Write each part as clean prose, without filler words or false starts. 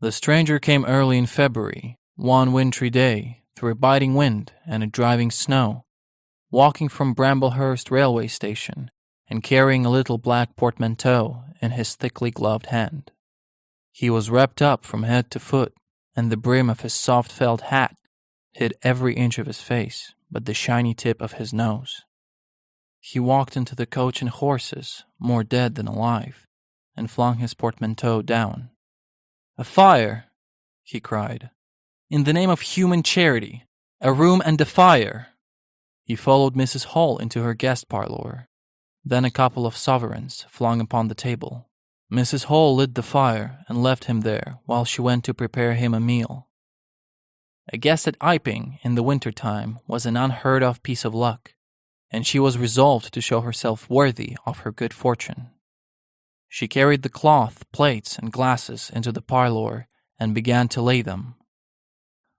The stranger came early in February, one wintry day, through a biting wind and a driving snow, walking from Bramblehurst railway station and carrying a little black portmanteau in his thickly gloved hand. He was wrapped up from head to foot, and the brim of his soft felt hat hid every inch of his face but the shiny tip of his nose. He walked into the coach and horses, more dead than alive, and flung his portmanteau down. "A fire!" he cried. "In the name of human charity, a room and a fire!" He followed Mrs. Hall into her guest parlour, then a couple of sovereigns flung upon the table. Mrs. Hall lit the fire and left him there while she went to prepare him a meal. A guest at Iping in the winter-time was an unheard-of piece of luck, and she was resolved to show herself worthy of her good fortune. She carried the cloth, plates, and glasses into the parlour and began to lay them.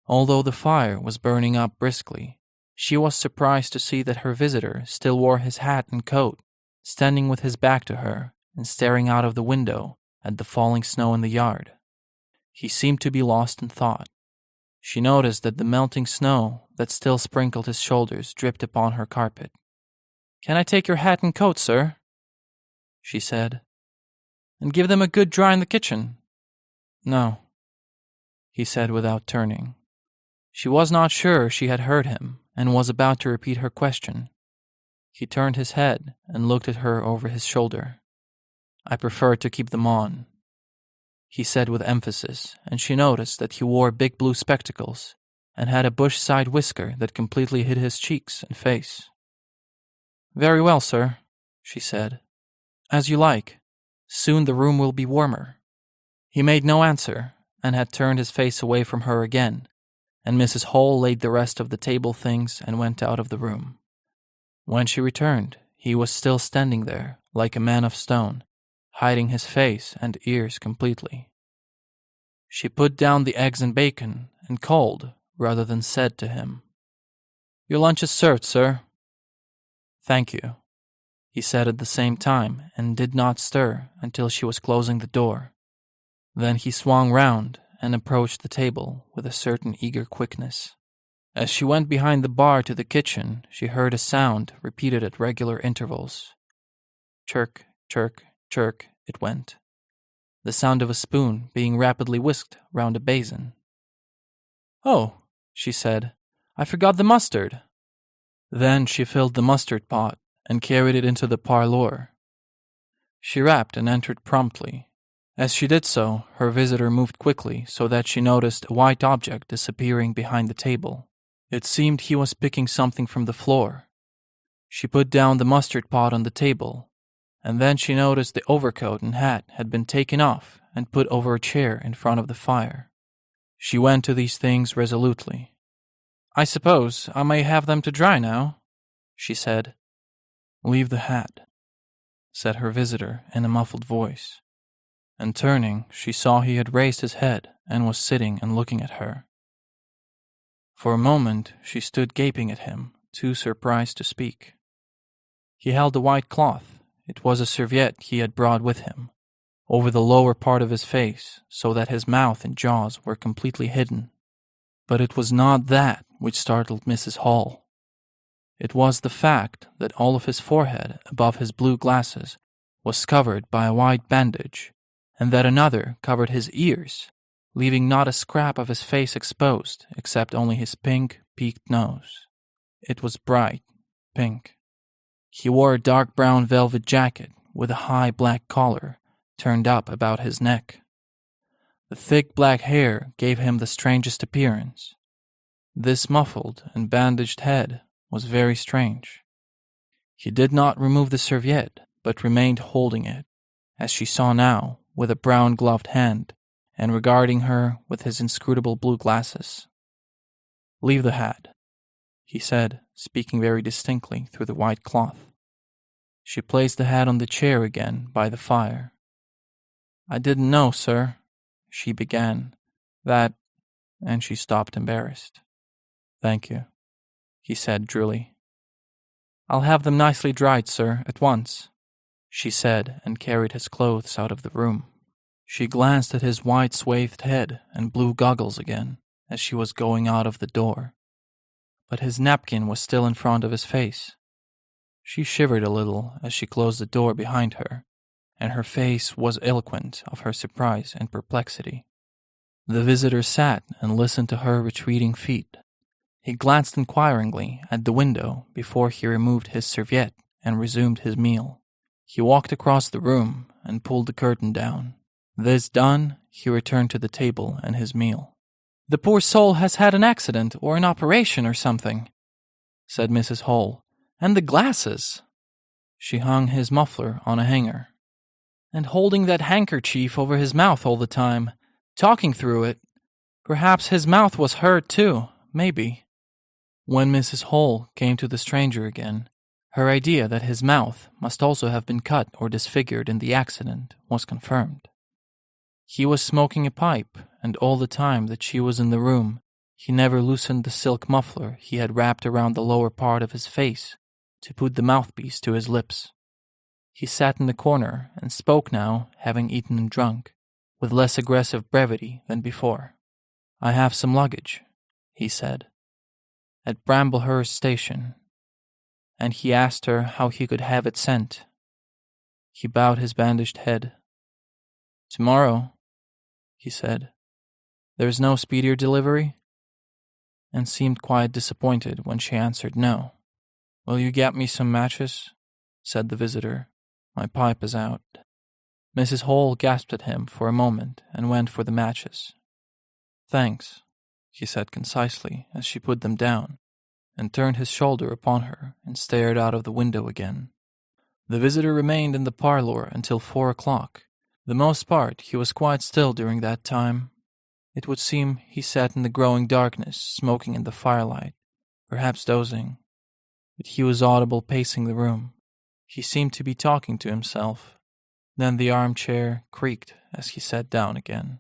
Although the fire was burning up briskly, she was surprised to see that her visitor still wore his hat and coat, standing with his back to her and staring out of the window at the falling snow in the yard. He seemed to be lost in thought. She noticed that the melting snow that still sprinkled his shoulders dripped upon her carpet. "Can I take your hat and coat, sir?" she said. "And give them a good dry in the kitchen?" "No," he said without turning. She was not sure she had heard him and was about to repeat her question. He turned his head and looked at her over his shoulder. "I prefer to keep them on," he said with emphasis, and she noticed that he wore big blue spectacles and had a bush-side whisker that completely hid his cheeks and face. "Very well, sir," she said. "As you like. Soon the room will be warmer." He made no answer and had turned his face away from her again, and Mrs. Hall laid the rest of the table things and went out of the room. When she returned, he was still standing there like a man of stone, hiding his face and ears completely. She put down the eggs and bacon and called rather than said to him, "Your lunch is served, sir." "Thank you," he said at the same time, and did not stir until she was closing the door. Then he swung round and approached the table with a certain eager quickness. As she went behind the bar to the kitchen, she heard a sound repeated at regular intervals. Chirk, chirk, chirk it went, the sound of a spoon being rapidly whisked round a basin. "Oh," she said, "I forgot the mustard." Then she filled the mustard pot and carried it into the parlour. She rapped and entered promptly. As she did so, her visitor moved quickly so that she noticed a white object disappearing behind the table. It seemed he was picking something from the floor. She put down the mustard pot on the table, and then she noticed the overcoat and hat had been taken off and put over a chair in front of the fire. She went to these things resolutely. "I suppose I may have them to dry now," she said. "Leave the hat," said her visitor in a muffled voice. And turning, she saw he had raised his head and was sitting and looking at her. For a moment she stood gaping at him, too surprised to speak. He held a white cloth, it was a serviette he had brought with him, over the lower part of his face, so that his mouth and jaws were completely hidden. But it was not that which startled Mrs. Hall. It was the fact that all of his forehead above his blue glasses was covered by a white bandage, and that another covered his ears, leaving not a scrap of his face exposed except only his pink, peaked nose. It was bright pink. He wore a dark brown velvet jacket with a high black collar turned up about his neck. The thick black hair gave him the strangest appearance. This muffled and bandaged head was very strange. He did not remove the serviette, but remained holding it, as she saw now, with a brown gloved hand, and regarding her with his inscrutable blue glasses. "Leave the hat," he said, speaking very distinctly through the white cloth. She placed the hat on the chair again by the fire. "I didn't know, sir," she began, "that—" and she stopped embarrassed. "Thank you," he said drily. "I'll have them nicely dried, sir, at once," she said, and carried his clothes out of the room. She glanced at his white swathed head and blue goggles again as she was going out of the door. But his napkin was still in front of his face. She shivered a little as she closed the door behind her, and her face was eloquent of her surprise and perplexity. The visitor sat and listened to her retreating feet. He glanced inquiringly at the window before he removed his serviette and resumed his meal. He walked across the room and pulled the curtain down. This done, he returned to the table and his meal. "The poor soul has had an accident or an operation or something," said Mrs. Hall. "And the glasses!" She hung his muffler on a hanger. "And holding that handkerchief over his mouth all the time, talking through it. Perhaps his mouth was hurt too, maybe." When Mrs. Hall came to the stranger again, her idea that his mouth must also have been cut or disfigured in the accident was confirmed. He was smoking a pipe, and all the time that she was in the room, he never loosened the silk muffler he had wrapped around the lower part of his face to put the mouthpiece to his lips. He sat in the corner and spoke now, having eaten and drunk, with less aggressive brevity than before. "I have some luggage," he said, "at Bramblehurst Station," and he asked her how he could have it sent. He bowed his bandaged head. "Tomorrow," he said. "There's no speedier delivery?" And seemed quite disappointed when she answered no. "Will you get me some matches?" said the visitor. "My pipe is out." Mrs. Hall gasped at him for a moment and went for the matches. "Thanks," he said concisely as she put them down, and turned his shoulder upon her and stared out of the window again. The visitor remained in the parlour until 4 o'clock. The most part he was quite still during that time. It would seem he sat in the growing darkness, smoking in the firelight, perhaps dozing. But he was audible pacing the room. He seemed to be talking to himself. Then the armchair creaked as he sat down again.